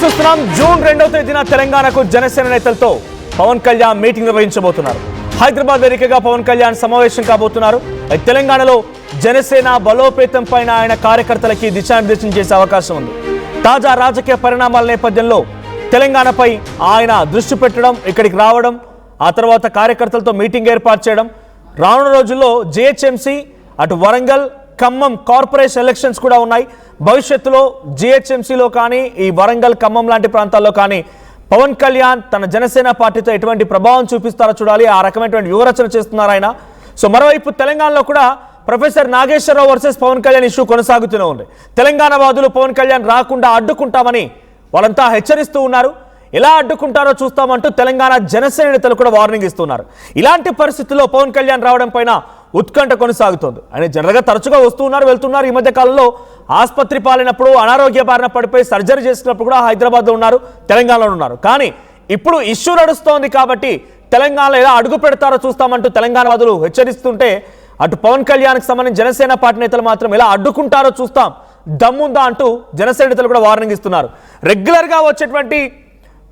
చూస్తున్నాం జూన్ 2వ తేదీన తెలంగాణకు జనసేన నేతలతో పవన్ కళ్యాణ్ మీటింగ్ నిర్వహించబోతున్నారు. హైదరాబాద్ వేదికగా పవన్ కళ్యాణ్ సమావేశం కాబోతున్నారు. తెలంగాణలో జనసేన బలోపేతం పైన ఆయన కార్యకర్తలకి దిశానిర్దేశం చేసే అవకాశం ఉంది. తాజా రాజకీయ పరిణామాల నేపథ్యంలో తెలంగాణపై ఆయన దృష్టి పెట్టడం, ఇక్కడికి రావడం, ఆ తర్వాత కార్యకర్తలతో మీటింగ్ ఏర్పాటు చేయడం, రానున్న రోజుల్లో జిహెచ్ఎంసీ అటు వరంగల్ ఖమ్మం కార్పొరేషన్ ఎలక్షన్స్ కూడా ఉన్నాయి. భవిష్యత్తులో జిహెచ్ఎంసీలో కానీ ఈ వరంగల్ ఖమ్మం లాంటి ప్రాంతాల్లో కానీ పవన్ కళ్యాణ్ తన జనసేన పార్టీతో ఎటువంటి ప్రభావం చూపిస్తారో చూడాలి. ఆ రకమైనటువంటి వ్యూహరచన చేస్తున్నారు ఆయన. సో మరోవైపు తెలంగాణలో కూడా professor Nageswara Rao versus Pawan Kalyan issue కొనసాగుతూనే ఉంది. తెలంగాణ వాదులు పవన్ కళ్యాణ్ రాకుండా అడ్డుకుంటామని వాళ్ళంతా హెచ్చరిస్తూ ఉన్నారు. ఎలా అడ్డుకుంటారో చూస్తామంటూ తెలంగాణ జనసేన నేతలు కూడా వార్నింగ్ ఇస్తున్నారు. ఇలాంటి పరిస్థితుల్లో పవన్ కళ్యాణ్ రావడం పైన ఉత్కంఠ కొనసాగుతోంది. ఆయన జనరల్గా తరచుగా వస్తున్నారు, వెళ్తున్నారు. ఈ మధ్య కాలంలో ఆసుపత్రి పాలైనప్పుడు, అనారోగ్య బారిన పడిపోయి సర్జరీ చేసినప్పుడు కూడా హైదరాబాద్లో ఉన్నారు, తెలంగాణలో ఉన్నారు. కానీ ఇప్పుడు ఇష్యూ నడుస్తోంది కాబట్టి తెలంగాణలో ఎలా అడుగు పెడతారో చూస్తామంటూ తెలంగాణ వాదులు హెచ్చరిస్తుంటే, అటు పవన్ కళ్యాణ్కి సంబంధించి జనసేన పార్టీ నేతలు మాత్రం ఎలా అడ్డుకుంటారో చూస్తాం, దమ్ముందా అంటూ జనసేన నేతలు కూడా వార్నింగ్ ఇస్తున్నారు. రెగ్యులర్గా వచ్చేటువంటి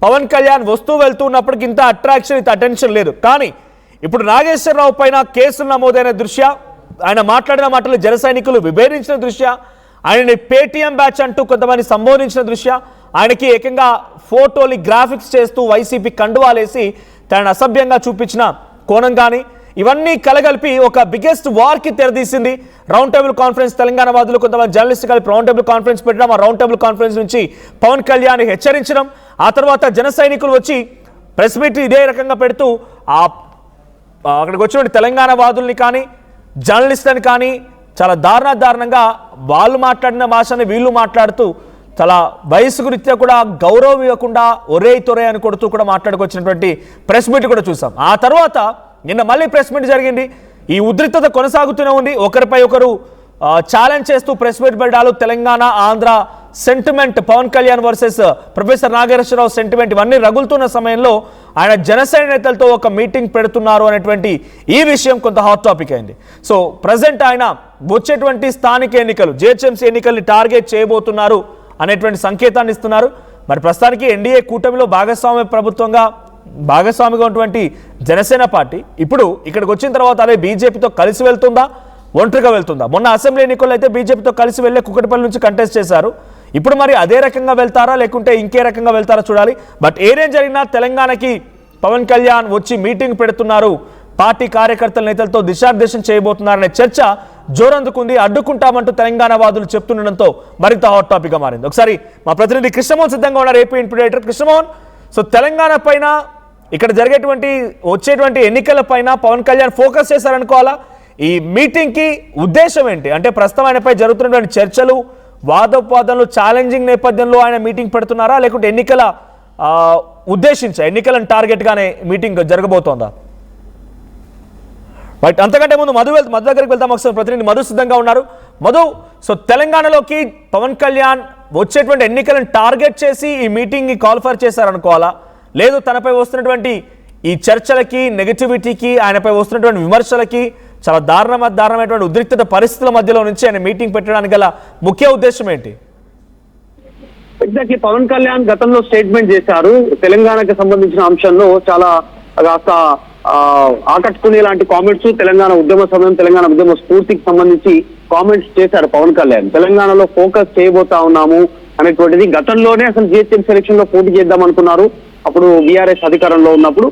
పవన్ కళ్యాణ్ వస్తూ వెళ్తూ ఉన్నప్పటికీ ఇంత అట్రాక్షన్, ఇంత అటెన్షన్ లేదు. కానీ ఇప్పుడు నాగేశ్వరరావు పైన కేసులు నమోదైన దృష్ట్యా, ఆయన మాట్లాడిన మాటలు జన సైనికులు విభేదించిన దృష్ట్యా, ఆయనని పేటీఎం బ్యాచ్ అంటూ కొంతమంది సంబోధించిన దృష్ట్యా, ఆయనకి ఏకంగా ఫోటోలు గ్రాఫిక్స్ చేస్తూ వైసీపీ కండువాలేసి తనని అసభ్యంగా చూపించిన కోణం కానీ, ఇవన్నీ కలగలిపి ఒక బిగ్గెస్ట్ వార్కి తెరదీసింది. రౌండ్ టేబుల్ కాన్ఫరెన్స్ తెలంగాణ వాదులు కొంతమంది జర్నలిస్ట్ కలిపి రౌండ్ టేబుల్ కాన్ఫరెన్స్ పెట్టడం, ఆ రౌండ్ టేబుల్ కాన్ఫరెన్స్ నుంచి పవన్ కళ్యాణ్ హెచ్చరించడం, ఆ తర్వాత జన సైనికులు వచ్చి ప్రెస్ మీట్ ఇదే రకంగా పెడుతూ అక్కడికి వచ్చినటువంటి తెలంగాణ వాదుల్ని కానీ జర్నలిస్టులని కానీ చాలా దారుణంగా వాళ్ళు మాట్లాడిన భాషని వీళ్ళు మాట్లాడుతూ చాలా వయసు రీత్యా కూడా గౌరవం ఇవ్వకుండా ఒరే తొరే అని కొడుతూ కూడా మాట్లాడుకొచ్చినటువంటి ప్రెస్ మీట్ కూడా చూసాం. ఆ తర్వాత నిన్న మళ్ళీ ప్రెస్ మీట్ జరిగింది. ఈ ఉద్రిక్తత కొనసాగుతూనే ఉంది. ఒకరిపై ఒకరు ఛాలెంజ్ చేస్తూ ప్రెస్ మీట్ పెట్టాలు. Telangana Andhra sentiment, Pawan Kalyan versus professor Nageswara Rao sentiment, ఇవన్నీ రగులుతున్న సమయంలో ఆయన జనసేన నేతలతో ఒక మీటింగ్ పెడుతున్నారు అనేటువంటి ఈ విషయం కొంత హాట్ టాపిక్ అయింది. సో ప్రజెంట్ ఆయన వచ్చేటువంటి స్థానిక ఎన్నికలు, జిహెచ్ఎంసీ ఎన్నికల్ని టార్గెట్ చేయబోతున్నారు అనేటువంటి సంకేతాన్ని ఇస్తున్నారు. మరి ప్రస్తుతానికి ఎన్డీఏ కూటమిలో భాగస్వామిగా ఉన్నటువంటి జనసేన పార్టీ ఇప్పుడు ఇక్కడికి వచ్చిన తర్వాత అదే బీజేపీతో కలిసి వెళ్తుందా, ఒంటరిగా వెళ్తుందా? మొన్న అసెంబ్లీ ఎన్నికల్లో అయితే బీజేపీతో కలిసి వెళ్ళే కుకటిపల్లి నుంచి కంటెస్ట్ చేశారు. ఇప్పుడు మరి అదే రకంగా వెళ్తారా లేకుంటే ఇంకే రకంగా వెళ్తారా చూడాలి. బట్ ఏదేం జరిగినా తెలంగాణకి పవన్ కళ్యాణ్ వచ్చి మీటింగ్ పెడుతున్నారు, పార్టీ కార్యకర్తల నేతలతో దిశానిర్దేశం చేయబోతున్నారనే చర్చ జోరందుకుంది. అడ్డుకుంటామంటూ తెలంగాణ వాదులు చెప్తుండడంతో మరింత హాట్ టాపిక్ గా మారింది. ఒకసారి మా ప్రతినిధి కృష్ణమోహన్ సిద్ధంగా ఉన్నారు, AP input editor Krishnamohan. So Telangana పైన ఇక్కడ వచ్చేటువంటి ఎన్నికల పైన పవన్ కళ్యాణ్ ఫోకస్ చేశారనుకోవాలా? ఈ మీటింగ్కి ఉద్దేశం ఏంటి? అంటే ప్రస్తుతం ఆయనపై జరుగుతున్నటువంటి చర్చలు, వాదోపవాదనలు, ఛాలెంజింగ్ నేపథ్యంలో ఆయన మీటింగ్ పెడుతున్నారా లేకుంటే ఎన్నికలను టార్గెట్గానే మీటింగ్ జరగబోతోందా? రైట్, అంతకంటే ముందు మధు దగ్గరికి వెళ్తాం. ఒకసారి ప్రతినిధి మధు సిద్ధంగా ఉన్నారు. మధు, సో తెలంగాణలోకి పవన్ కళ్యాణ్ వచ్చేటువంటి ఎన్నికలను టార్గెట్ చేసి ఈ మీటింగ్ని కాల్ఫర్ చేశారనుకోవాలా, లేదు తనపై వస్తున్నటువంటి ఈ చర్చలకి, నెగటివిటీకి, ఆయనపై వస్తున్నటువంటి విమర్శలకి, చాలా దారుణమైనటువంటి ఉద్రిక్తత పరిస్థితుల మధ్యలో నుంచి ఆయన మీటింగ్ పెట్టడానికి గల ముఖ్య ఉద్దేశం ఏంటి? ఎగ్జాక్ట్లీ పవన్ కళ్యాణ్ గతంలో స్టేట్మెంట్ చేశారు. తెలంగాణకు సంబంధించిన అంశంలో చాలా కాస్త ఆకట్టుకునే లాంటి కామెంట్స్, తెలంగాణ ఉద్యమ సమయం, తెలంగాణ ఉద్యమ స్ఫూర్తికి సంబంధించి కామెంట్స్ చేశారు పవన్ కళ్యాణ్. తెలంగాణలో ఫోకస్ చేయబోతా ఉన్నాము అనేటువంటిది గతంలోనే అసలు జిహెచ్ఎం సెలక్షన్ లో పోటీ చేద్దాం అనుకున్నారు. అప్పుడు బీఆర్ఎస్ అధికారంలో ఉన్నప్పుడు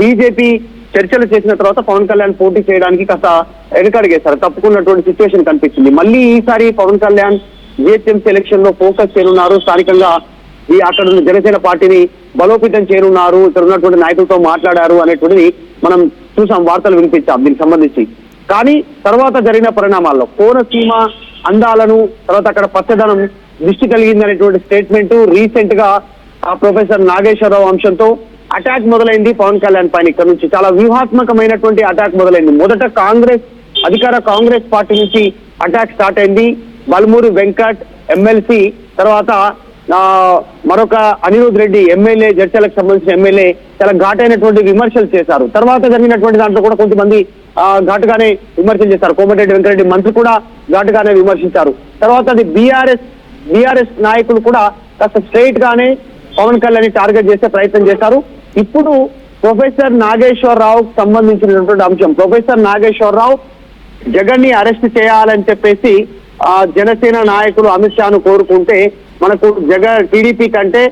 బీజేపీ చర్చలు చేసిన తర్వాత పవన్ కళ్యాణ్ పోటీ చేయడానికి కాస్త వెనకడిగేశారు, తప్పుకున్నటువంటి సిచ్యువేషన్ కనిపించింది. మళ్ళీ ఈసారి పవన్ కళ్యాణ్ జిహెచ్ఎం సెలక్షన్ లో ఫోకస్ చేయనున్నారు. స్థానికంగా అక్కడ ఉన్న జనసేన పార్టీని బలోపేతం చేయనున్నారు, ఇక్కడ ఉన్నటువంటి నాయకులతో మాట్లాడారు అనేటువంటిది మనం చూసాం, వార్తలు వినిపించాం దీనికి సంబంధించి. కానీ తర్వాత జరిగిన పరిణామాల్లో కోనసీమ అందాలను, తర్వాత అక్కడ పచ్చదనం దృష్టి కలిగింది అనేటువంటి స్టేట్మెంట్ రీసెంట్ గా ప్రొఫెసర్ నాగేశ్వరరావు అంశంతో అటాక్ మొదలైంది పవన్ కళ్యాణ్ పైన. ఇక్కడ నుంచి చాలా వ్యూహాత్మకమైనటువంటి అటాక్ మొదలైంది. మొదట అధికార కాంగ్రెస్ పార్టీ నుంచి అటాక్ స్టార్ట్ అయింది. బల్మూరి వెంకట్ ఎమ్మెల్సీ, తర్వాత మరొక అనిరుద్ రెడ్డి ఎమ్మెల్యే, జడ్చలకు సంబంధించిన ఎమ్మెల్యే చాలా ఘాటైనటువంటి విమర్శలు చేశారు. తర్వాత జరిగినటువంటి దాంట్లో కూడా కొంతమంది ఘాటుగానే విమర్శలు చేశారు. కోమటిరెడ్డి వెంకరెడ్డి మంత్రి కూడా ఘాటుగానే విమర్శించారు. తర్వాత అది బీఆర్ఎస్ బీఆర్ఎస్ నాయకులు కూడా కాస్త స్ట్రైట్ గానే పవన్ కళ్యాణ్ టార్గెట్ చేసే ప్రయత్నం చేశారు. ఇప్పుడు ప్రొఫెసర్ నాగేశ్వరరావు సంబంధించినటువంటి అంశం, ప్రొఫెసర్ నాగేశ్వరరావు జగన్ ని అరెస్ట్ చేయాలని చెప్పేసి జనసేన నాయకులు అమిత్ షాను కోరుకుంటే మనకు టీడీపీ కంటే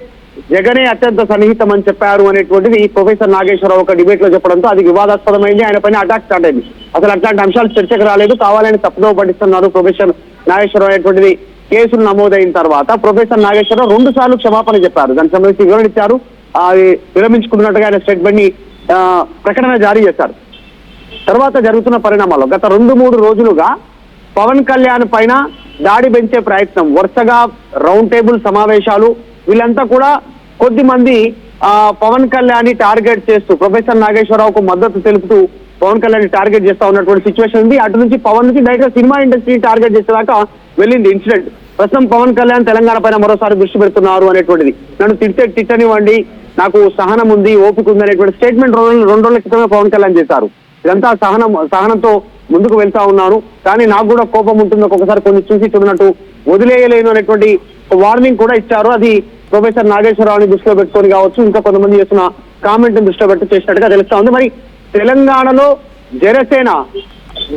జగనే అత్యంత సన్నిహితం అని చెప్పారు అనేటువంటిది ప్రొఫెసర్ నాగేశ్వరరావు ఒక డిబేట్ లో చెప్పడంతో అది వివాదాస్పదమైంది. ఆయన పైన అటాక్ స్టార్ట్ అయింది. అసలు అట్లాంటి అంశాలు చర్చకు రాలేదు, కావాలని తప్పుదో పట్టిస్తున్నారు ప్రొఫెసర్ నాగేశ్వరరావు అనేటువంటిది కేసులు నమోదైన తర్వాత ప్రొఫెసర్ నాగేశ్వరరావు 2 సార్లు క్షమాపణ చెప్పారు. దానికి సంబంధించి వివరణ ఇచ్చారు. విరమించుకున్నట్టుగా ఆయన స్టేట్మెంట్ ని ప్రకటన జారీ చేశారు. తర్వాత జరుగుతున్న పరిణామాల్లో గత 2-3 రోజులుగా పవన్ కళ్యాణ్ పైన దాడి పెంచే ప్రయత్నం, వరుసగా రౌండ్ టేబుల్ సమావేశాలు, వీళ్ళంతా కూడా కొద్ది మంది పవన్ కళ్యాణ్ టార్గెట్ చేస్తూ ప్రొఫెసర్ నాగేశ్వరరావుకు మద్దతు తెలుపుతూ పవన్ కళ్యాణ్ టార్గెట్ చేస్తా ఉన్నటువంటి సిచ్యువేషన్ ఉంది. అటు నుంచి పవన్ నుంచి డైరెక్ట్ గా సినిమా ఇండస్ట్రీ టార్గెట్ చేసేదాకా వెళ్ళింది ఇన్సిడెంట్. ప్రస్తుతం పవన్ కళ్యాణ్ తెలంగాణ పైన మరోసారి దృష్టి పెడుతున్నారు అనేటువంటిది. నన్ను తిట్టనివ్వండి, నాకు సహనం ఉంది, ఓపిక ఉంది అనేటువంటి స్టేట్మెంట్ 2 రోజుల క్రితమే పవన్ కళ్యాణ్ చేశారు. ఇదంతా సహనంతో ముందుకు వెళ్తా ఉన్నాను, కానీ నాకు కూడా కోపం ఉంటుంది, ఒక్కొక్కసారి కొన్ని చూసి చూడనట్టు వదిలేయలేను అనేటువంటి వార్నింగ్ కూడా ఇచ్చారు. అది ప్రొఫెసర్ నాగేశ్వరరావుని దృష్టిలో పెట్టుకొని కావచ్చు, ఇంకా కొంతమంది చేస్తున్న కామెంట్ దృష్టిలో పెట్టి చేసినట్టుగా తెలుస్తా ఉంది. మరి తెలంగాణలో జనసేన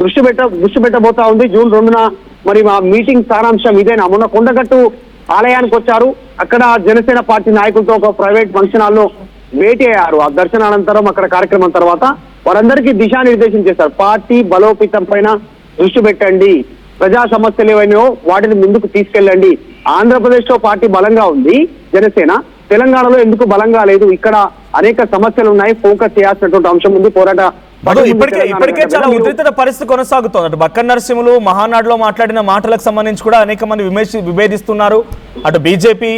దృష్టి పెట్టబోతా ఉంది జూన్ 2న. మరి మా మీటింగ్ సారాంశం ఇదేనా? మొన్న కొండగట్టు ఆలయానికి వచ్చారు, అక్కడ జనసేన పార్టీ నాయకులతో ఒక ప్రైవేట్ ఫంక్షన్ హాల్లో భేటీ అయ్యారు. ఆ దర్శనానంతరం అక్కడ కార్యక్రమం తర్వాత వారందరికీ దిశానిర్దేశం చేశారు. పార్టీ బలోపేతం పైన దృష్టి పెట్టండి, ప్రజా సమస్యలు ఏవైనా వాటిని ముందుకు తీసుకెళ్ళండి. ఆంధ్రప్రదేశ్ లో పార్టీ బలంగా ఉంది జనసేన, తెలంగాణలో ఎందుకు బలంగా లేదు, ఇక్కడ అనేక సమస్యలు ఉన్నాయి, ఫోకస్ చేయాల్సినటువంటి అంశం ఉంది. పోరాట ఇప్పటికే చాలా ఉద్రిక్త పరిస్థితి కొనసాగుతోంది. అటు బక్కన నరసింహులు మహానాడులో మాట్లాడిన మాటలకు సంబంధించి కూడా అనేక మంది విభేదిస్తున్నారు. అటు బీజేపీ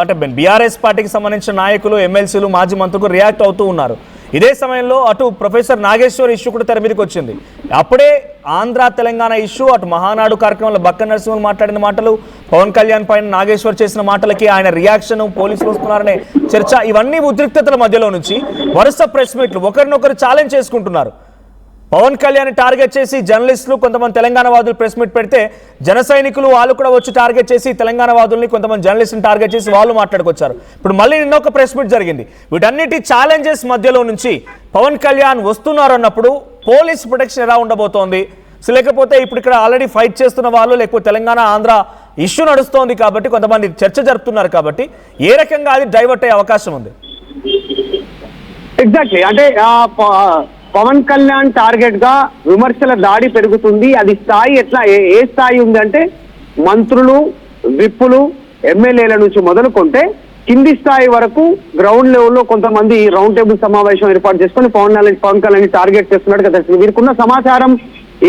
అంటే బీఆర్ఎస్ పార్టీకి సంబంధించిన నాయకులు, ఎమ్మెల్సీలు, మాజీ మంత్రులు రియాక్ట్ అవుతూ ఉన్నారు. ఇదే సమయంలో అటు ప్రొఫెసర్ నాగేశ్వర్ ఇష్యూ కూడా తెర మీదకి వచ్చింది. అప్పుడే ఆంధ్ర తెలంగాణ ఇష్యూ, అటు మహానాడు కార్యక్రమంలో బక్కన నరసింహులు మాట్లాడిన మాటలు, పవన్ కళ్యాణ్ పైన నాగేశ్వర్ చేసిన మాటలకి ఆయన రియాక్షన్, పోలీసులు వస్తున్నారనే చర్చ, ఇవన్నీ ఉద్రిక్తతల మధ్యలో నుంచి వరుస ప్రెస్ మీట్లు ఒకరినొకరు ఛాలెంజ్ చేసుకుంటున్నారు. పవన్ కళ్యాణ్ టార్గెట్ చేసి జర్నలిస్టులు, కొంతమంది తెలంగాణ వాదులు ప్రెస్ మీట్ పెడితే జన సైనికులు వాళ్ళు కూడా వచ్చి టార్గెట్ చేసి తెలంగాణ వాదుల్ని, కొంతమంది జర్నలిస్టుని టార్గెట్ చేసి వాళ్ళు మాట్లాడుకొచ్చారు. ఇప్పుడు మళ్ళీ నిన్న ఒక ప్రెస్ మీట్ జరిగింది. వీటన్నిటి ఛాలెంజెస్ మధ్యలో నుంచి పవన్ కళ్యాణ్ వస్తున్నారు అన్నప్పుడు పోలీస్ ప్రొటెక్షన్ ఎలా ఉండబోతోంది, లేకపోతే ఇప్పుడు ఇక్కడ ఆల్రెడీ ఫైట్ చేస్తున్న వాళ్ళు, లేకపోతే తెలంగాణ ఆంధ్ర ఇష్యూ నడుస్తోంది కాబట్టి కొంతమంది చర్చ జరుపుతున్నారు కాబట్టి ఏ రకంగా అది డైవర్ట్ అయ్యే అవకాశం ఉంది? ఎగ్జాక్ట్లీ, అంటే పవన్ కళ్యాణ్ టార్గెట్ గా విమర్శల దాడి పెరుగుతుంది. అది స్థాయి ఎట్లా, ఏ స్థాయి ఉంది అంటే మంత్రులు, విప్పులు, ఎమ్మెల్యేల నుంచి మొదలుకుంటే కింది స్థాయి వరకు గ్రౌండ్ లెవెల్లో కొంతమంది రౌండ్ టేబుల్ సమావేశం ఏర్పాటు చేసుకుని పవన్ కళ్యాణ్ టార్గెట్ చేస్తున్నట్టుగా తెలిసింది. వీరికున్న సమాచారం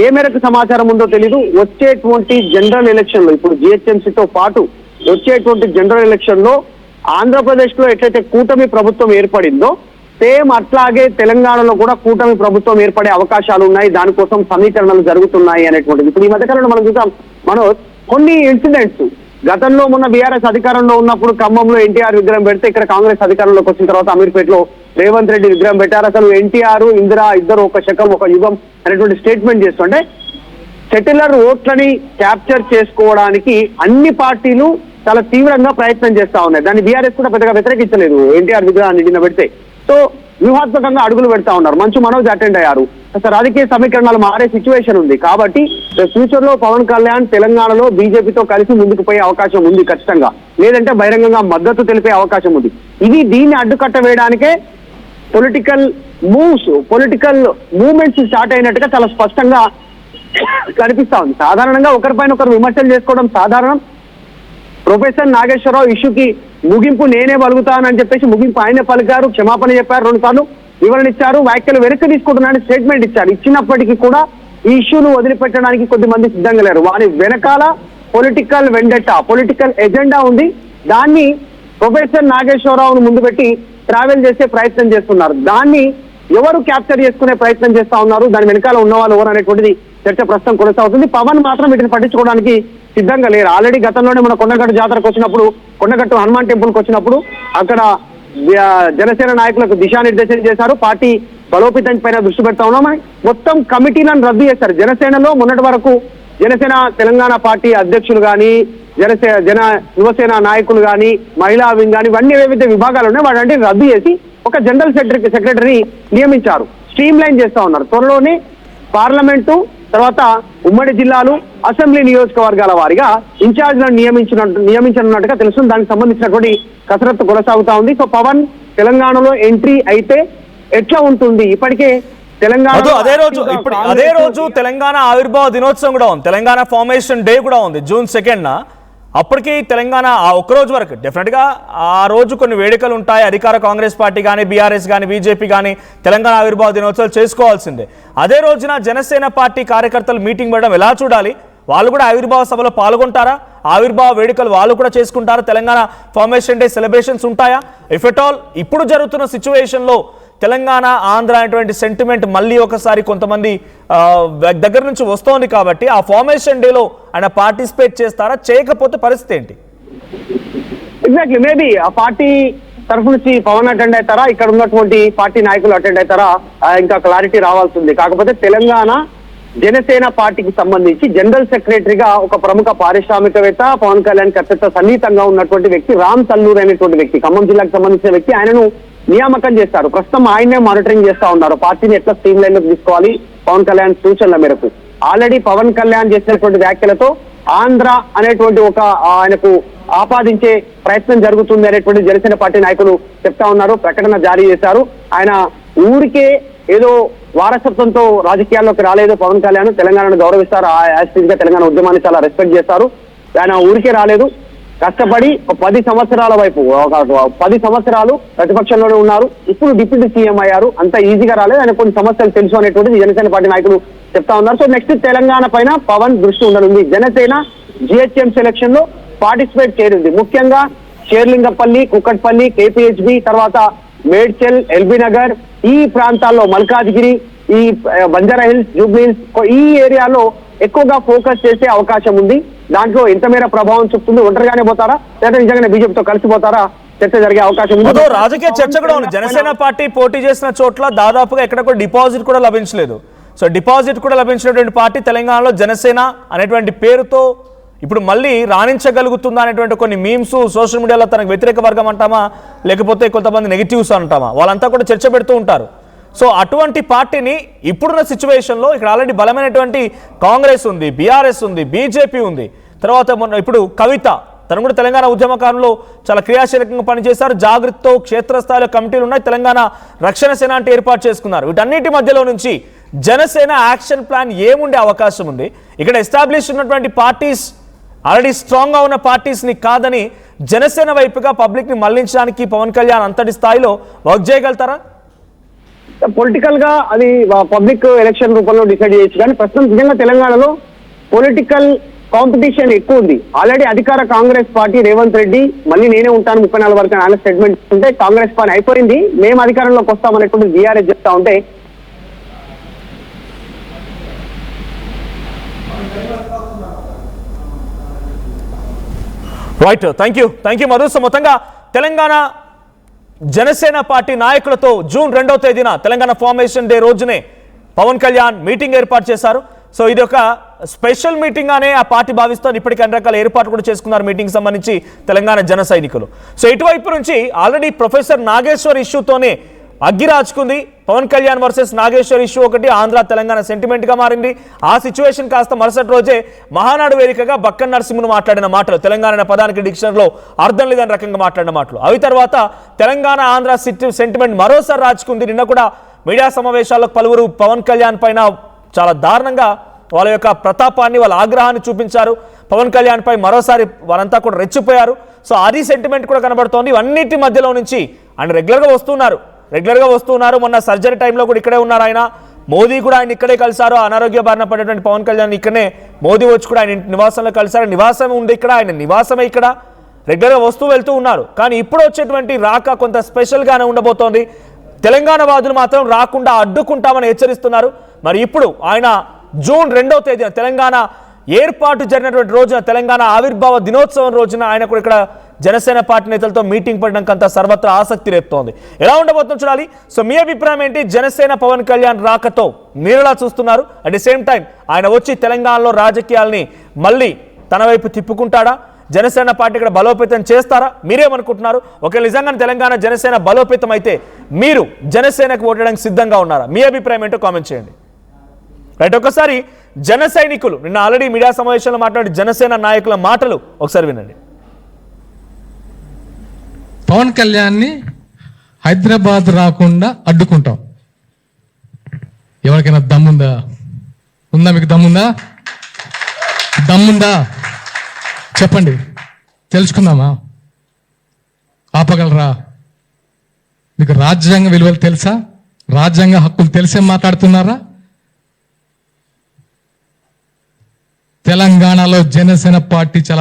ఏ మేరకు సమాచారం ఉందో తెలీదు. వచ్చేటువంటి జనరల్ ఎలక్షన్ లో, ఇప్పుడు జిహెచ్ఎంసీతో పాటు వచ్చేటువంటి జనరల్ ఎలక్షన్ లో ఆంధ్రప్రదేశ్ లో ఎట్లయితే కూటమి ప్రభుత్వం ఏర్పడిందో సేమ్ అట్లాగే తెలంగాణలో కూడా కూటమి ప్రభుత్వం ఏర్పడే అవకాశాలు ఉన్నాయి. దానికోసం సమీకరణలు జరుగుతున్నాయి అనేటువంటిది. ఇప్పుడు ఈ మధ్యకాలంలో మనం చూసాం, కొన్ని ఇన్సిడెంట్స్ గతంలో మొన్న బీఆర్ఎస్ అధికారంలో ఉన్నప్పుడు ఖమ్మంలో ఎన్టీఆర్ విగ్రహం పెడితే ఇక్కడ కాంగ్రెస్ అధికారంలోకి వచ్చిన తర్వాత అమీర్పేటలో రేవంత్ రెడ్డి విగ్రహం పెట్టారు. అసలు ఎన్టీఆర్, ఇందిరా ఇద్దరు ఒక శకం ఒక యుగం అనేటువంటి స్టేట్మెంట్ చేస్తుంటే సెటిలర్ ఓట్లని క్యాప్చర్ చేసుకోవడానికి అన్ని పార్టీలు చాలా తీవ్రంగా ప్రయత్నం చేస్తా ఉన్నాయి. దాన్ని బీఆర్ఎస్ కూడా పెద్దగా వ్యతిరేకించలేదు ఎన్టీఆర్ విగ్రహాన్ని నిన్న పెడితే. సో వ్యూహాత్మకంగా అడుగులు పెడతా ఉన్నారు. మంచు మనోజ్ అటెండ్ అయ్యారు. అసలు రాజకీయ సమీకరణాలు మారే సిచ్యువేషన్ ఉంది కాబట్టి ఫ్యూచర్ లో పవన్ కళ్యాణ్ తెలంగాణలో బీజేపీతో కలిసి ముందుకు పోయే అవకాశం ఉంది ఖచ్చితంగా, లేదంటే బహిరంగంగా మద్దతు తెలిపే అవకాశం ఉంది. దీన్ని అడ్డుకట్ట వేయడానికే పొలిటికల్ మూవ్మెంట్స్ స్టార్ట్ అయినట్టుగా చాలా స్పష్టంగా కనిపిస్తా ఉంది. సాధారణంగా ఒకరిపైన ఒకరు విమర్శలు చేసుకోవడం సాధారణం. ప్రొఫెసర్ నాగేశ్వరరావు ఇష్యూకి ముగింపు నేనే పలుకుతానని చెప్పేసి ముగింపు ఆయనే పలికారు, క్షమాపణ చెప్పారు, 2 సార్లు వివరణ ఇచ్చారు, వ్యాఖ్యలు వెనక్కి తీసుకుంటున్నారని స్టేట్మెంట్ ఇచ్చారు. ఇచ్చినప్పటికీ కూడా ఈ ఇష్యూను వదిలిపెట్టడానికి కొద్దిమంది సిద్ధంగా లేరు. వారి వెనకాల పొలిటికల్ వెండెట్టా, పొలిటికల్ ఎజెండా ఉంది. దాన్ని ప్రొఫెసర్ నాగేశ్వరరావును ముందు పెట్టి ట్రావెల్ చేసే ప్రయత్నం చేస్తున్నారు. దాన్ని ఎవరు క్యాప్చర్ చేసుకునే ప్రయత్నం చేస్తా ఉన్నారు, దాని వెనకాల ఉన్న వాళ్ళు ఎవరు అనేటువంటిది చర్చ ప్రస్తుతం కొనసాగుతుంది. పవన్ మాత్రం వీటిని పట్టించుకోవడానికి సిద్ధంగా లేరు. ఆల్రెడీ గతంలోనే మన కొండగట్టు జాతరకు వచ్చినప్పుడు, కొండగట్టు హనుమాన్ టెంపుల్కి వచ్చినప్పుడు అక్కడ జనసేన నాయకులకు దిశానిర్దేశం చేశారు. పార్టీ బలోపేతం పైన దృష్టి పెడతా ఉన్నామని మొత్తం కమిటీలను రద్దు చేశారు. జనసేనలో మొన్నటి వరకు జనసేన తెలంగాణ పార్టీ అధ్యక్షులు కానీ, యువసేన నాయకులు కానీ మహిళా వింగ్ కానీ ఇవన్నీ ఏవైతే విభాగాలు ఉన్నాయో వాటి రద్దు చేసి ఒక జనరల్ సెక్రటరీ నియమించారు. స్ట్రీమ్ లైన్ చేస్తా ఉన్నారు. త్వరలోనే పార్లమెంటు తర్వాత ఉమ్మడి జిల్లాలు అసెంబ్లీ నియోజకవర్గాల వారిగా ఇన్ఛార్జ్లను నియమించనున్నట్టుగా తెలుస్తుంది. దానికి సంబంధించినటువంటి కసరత్తు కొనసాగుతా ఉంది. సో పవన్ తెలంగాణలో ఎంట్రీ అయితే ఎట్లా ఉంటుంది? ఇప్పటికే తెలంగాణ అదే రోజు తెలంగాణ ఆవిర్భావ దినోత్సవం కూడా ఉంది. తెలంగాణ ఫార్మేషన్ డే కూడా ఉంది June 2న. అప్పటికి తెలంగాణ ఆ ఒక్కరోజు వరకు డెఫినెట్గా ఆ రోజు కొన్ని వేడుకలు ఉంటాయి. అధికార కాంగ్రెస్ పార్టీ కానీ బీఆర్ఎస్ కానీ బీజేపీ కానీ తెలంగాణ ఆవిర్భావ దినోత్సవాలు చేసుకోవాల్సిందే. అదే రోజున జనసేన పార్టీ కార్యకర్తలు మీటింగ్ పెట్టడం ఎలా చూడాలి? వాళ్ళు కూడా ఆవిర్భావ సభలో పాల్గొంటారా? ఆవిర్భావ వేడుకలు వాళ్ళు కూడా చేసుకుంటారా? తెలంగాణ ఫార్మేషన్ డే సెలబ్రేషన్స్ ఉంటాయా? ఇఫ్ ఎట్ ఆల్ ఇప్పుడు జరుగుతున్న సిచ్యువేషన్లో తెలంగాణ ఆంధ్ర అనేటువంటి సెంటిమెంట్ మళ్ళీ ఒకసారి కొంతమంది దగ్గర నుంచి వస్తోంది కాబట్టి ఆ ఫార్మేషన్ డేలో ఆయన పార్టిసిపేట్ చేస్తారా? చేయకపోతే పరిస్థితి ఏంటి? ఎగ్జాక్ట్లీ మేబీ ఆ పార్టీ తరఫు నుంచి పవన్ అటెండ్ అవుతారా, ఇక్కడ ఉన్నటువంటి పార్టీ నాయకులు అటెండ్ అవుతారా, ఇంకా క్లారిటీ రావాల్సింది. కాకపోతే తెలంగాణ జనసేన పార్టీకి సంబంధించి జనరల్ సెక్రటరీగా ఒక ప్రముఖ పారిశ్రామికవేత్త పవన్ కళ్యాణ్ అత్యంత సన్నిహితంగా ఉన్నటువంటి వ్యక్తి రామ్ తల్లూర్ అనేటువంటి వ్యక్తి, ఖమ్మం జిల్లాకు సంబంధించిన వ్యక్తి, ఆయనను నియామకం చేస్తారు. ప్రస్తుతం ఆయనే మానిటరింగ్ చేస్తా ఉన్నారు. పార్టీని ఎట్లా స్ట్రీమ్ లైన్ లోకి తీసుకోవాలి పవన్ కళ్యాణ్ సూచనల మేరకు. ఆల్రెడీ పవన్ కళ్యాణ్ చేసినటువంటి వ్యాఖ్యలతో ఆంధ్ర అనేటువంటి ఒక ఆయనకు ఆపాదించే ప్రయత్నం జరుగుతుంది అనేటువంటి జనసేన పార్టీ నాయకులు చెప్తా ఉన్నారు. ప్రకటన జారీ చేశారు. ఆయన ఊరికే ఏదో వారసత్వంతో రాజకీయాల్లోకి రాలేదు పవన్ కళ్యాణ్. తెలంగాణను గౌరవిస్తారు. యాస్టిజ్ గా తెలంగాణ ఉద్యమాన్ని చాలా రెస్పెక్ట్ చేస్తారు. ఆయన ఊరికే రాలేదు, కష్టపడి 10 సంవత్సరాల వైపు 10 సంవత్సరాలు ప్రతిపక్షంలోనే ఉన్నారు. ఇప్పుడు డిప్యూటీ సీఎం అయ్యారు. అంత ఈజీగా రాలేదు. ఆయన కొన్ని సమస్యలు తెలుసు అనేటువంటిది జనసేన పార్టీ నాయకులు చెప్తా ఉన్నారు. సో నెక్స్ట్ తెలంగాణ పైన పవన్ దృష్టి ఉండనుంది. జనసేన జిహెచ్ఎం సెలక్షన్ లో పార్టిసిపేట్ చేయనుంది. ముఖ్యంగా షేర్లింగపల్లి, కుక్కట్పల్లి, కేపీహెచ్బి, తర్వాత మేడ్చల్, ఎల్బీ నగర్ ఈ ప్రాంతాల్లో, మల్కాజ్గిరి, ఈ బంజారా హిల్స్, జూబ్లీ హిల్స్ ఈ ఏరియాలో ఎక్కువగా ఫోకస్ చేసే అవకాశం ఉంది. దాంట్లో ఎంత మేర ప్రభావం చూపుతుంది? ఒంటరిగానే పోతారా లేదా నిజంగానే బీజేపీతో కలిసిపోతారా? చర్చ జరిగే అవకాశం ఉంది. రాజకీయ చర్చ కూడా ఉంది. జనసేన పార్టీ పోటీ చేసిన చోట్ల దాదాపుగా ఎక్కడ కూడా డిపాజిట్ కూడా లభించలేదు. సో డిపాజిట్ కూడా లభించినటువంటి పార్టీ తెలంగాణలో జనసేన అనేటువంటి పేరుతో ఇప్పుడు మళ్ళీ రాణించగలుగుతుందా అనేటువంటి కొన్ని మీమ్స్ సోషల్ మీడియాలో తనకు వ్యతిరేక వర్గం అంటామా లేకపోతే కొంతమంది నెగిటివ్స్ అంటామా వాళ్ళంతా కూడా చర్చ పెడుతూ ఉంటారు. సో అటువంటి పార్టీని ఇప్పుడున్న సిచ్యువేషన్లో ఇక్కడ ఆల్రెడీ బలమైనటువంటి కాంగ్రెస్ ఉంది, బీఆర్ఎస్ ఉంది, బీజేపీ ఉంది, తర్వాత ఇప్పుడు కవిత తను కూడా తెలంగాణ ఉద్యమకాలంలో చాలా క్రియాశీలకంగా పనిచేశారు. జాగృతితో క్షేత్రస్థాయిలో కమిటీలు ఉన్నాయి. తెలంగాణ రక్షణ సేన అంటే ఏర్పాటు చేసుకున్నారు. వీటన్నిటి మధ్యలో నుంచి జనసేన యాక్షన్ ప్లాన్ ఏముండే అవకాశం ఉంది? ఇక్కడ ఎస్టాబ్లిష్ ఉన్నటువంటి పార్టీస్ ఆల్రెడీ స్ట్రాంగ్గా ఉన్న పార్టీస్ని కాదని జనసేన వైపుగా పబ్లిక్ని మళ్లించడానికి పవన్ కళ్యాణ్ అంతటి స్థాయిలో వర్క్ చేయగలుగుతారా? పొలిటికల్ గా అది పబ్లిక్ ఎలక్షన్ రూపంలో డిసైడ్ చేయొచ్చు. కానీ ప్రస్తుతం నిజంగా తెలంగాణలో పొలిటికల్ కాంపిటీషన్ ఎక్కువ ఉంది. ఆల్రెడీ అధికార కాంగ్రెస్ పార్టీ రేవంత్ రెడ్డి మళ్ళీ నేనే ఉంటాను 34 వరకు ఆయన స్టేట్మెంట్ ఉంటే కాంగ్రెస్ పార్టీ అయిపోయింది, మేము అధికారంలోకి వస్తామనేటువంటి బీఆర్ఎస్ చెప్తా ఉంటే right. Thank you Madhu. So మొత్తంగా తెలంగాణ జనసేన పార్టీ నాయకులతో June 2వ తేదీన తెలంగాణ ఫార్మేషన్ డే రోజునే పవన్ కళ్యాణ్ మీటింగ్ ఏర్పాటు చేశారు. సో ఇది ఒక స్పెషల్ మీటింగ్ అనే ఆ పార్టీ భావిస్తోంది. ఇప్పటికీ అన్ని రకాల ఏర్పాట్లు కూడా చేసుకున్నారు మీటింగ్ సంబంధించి తెలంగాణ జన సైనికులు. సో ఇటువైపు నుంచి ఆల్రెడీ ప్రొఫెసర్ నాగేశ్వర్ ఇష్యూతోనే అగ్గి రాచుకుంది. పవన్ కళ్యాణ్ వర్సెస్ నాగేశ్వర్ ఇష్యూ ఒకటి ఆంధ్ర తెలంగాణ సెంటిమెంట్ గా మారింది. ఆ సిచ్యువేషన్ కాస్త మరుసటి రోజే మహానాడు వేదికగా బక్కన్ నరసింహను మాట్లాడిన మాటలు, తెలంగాణ పదానికి డిక్షనరీలో అర్థం లేదని రకంగా మాట్లాడిన మాటలు, అవి తర్వాత తెలంగాణ ఆంధ్ర సెంటిమెంట్ మరోసారి రాచుకుంది. నిన్న కూడా మీడియా సమావేశాల్లో పలువురు పవన్ కళ్యాణ్ పైన చాలా దారుణంగా వాళ్ళ యొక్క ప్రతాపాన్ని, వాళ్ళ ఆగ్రహాన్ని చూపించారు. పవన్ కళ్యాణ్ పై మరోసారి వారంతా కూడా రెచ్చిపోయారు. సో అది సెంటిమెంట్ కూడా కనబడుతోంది. ఇవన్నిటి మధ్యలో నుంచి ఆయన రెగ్యులర్గా వస్తున్నారు. మొన్న సర్జరీ టైంలో కూడా ఇక్కడే ఉన్నారు ఆయన. మోదీ కూడా ఆయన ఇక్కడే కలిశారు. అనారోగ్య బారిన పడేటువంటి పవన్ కళ్యాణ్ ఇక్కడనే మోదీ వచ్చి కూడా ఆయన నివాసంలో కలిశారు. నివాసం ఉంది ఇక్కడ, ఆయన నివాసమే ఇక్కడ. రెగ్యులర్గా వస్తూ వెళ్తూ ఉన్నారు. కానీ ఇప్పుడు వచ్చేటువంటి రాక కొంత స్పెషల్గానే ఉండబోతోంది. తెలంగాణ వాదులు మాత్రం రాకుండా అడ్డుకుంటామని హెచ్చరిస్తున్నారు. మరి ఇప్పుడు ఆయన June 2వ తేదీన తెలంగాణ ఏర్పాటు జరిగినటువంటి రోజున, తెలంగాణ ఆవిర్భావ దినోత్సవం రోజున ఆయన కూడా ఇక్కడ జనసేన పార్టీ నేతలతో మీటింగ్ పెట్టడానికి సర్వత్రా ఆసక్తి రేపుతోంది. ఎలా ఉండబోతుందో చూడాలి. సో మీ అభిప్రాయం ఏంటి? జనసేన పవన్ కళ్యాణ్ రాకతో మీరెలా చూస్తున్నారు? అట్ ది సేమ్ టైం ఆయన వచ్చి తెలంగాణలో రాజకీయాల్ని మళ్ళీ తన వైపు తిప్పుకుంటాడా? జనసేన పార్టీ ఇక్కడ బలోపేతం చేస్తారా? మీరేమనుకుంటున్నారు? ఒకవేళ నిజంగా తెలంగాణ జనసేన బలోపేతం అయితే మీరు జనసేనకు ఓటడానికి సిద్ధంగా ఉన్నారా? మీ అభిప్రాయం ఏంటో కామెంట్ చేయండి. రైట్, ఒకసారి జన సైనికులు నిన్న ఆల్రెడీ మీడియా సమావేశంలో మాట్లాడి జనసేన నాయకుల మాటలు ఒకసారి వినండి. పవన్ కళ్యాణ్ని హైదరాబాద్ రాకుండా అడ్డుకుంటాం. ఎవరికైనా దమ్ముందా? ఉందా? మీకు దమ్ముందా? దమ్ముందా చెప్పండి, తెలుసుకుందామా? ఆపగలరా? మీకు రాజ్యాంగ విలువలు తెలుసా? రాజ్యాంగ హక్కులు తెలిసే మాట్లాడుతున్నారా? తెలంగాణలో జనసేన పార్టీ చాలా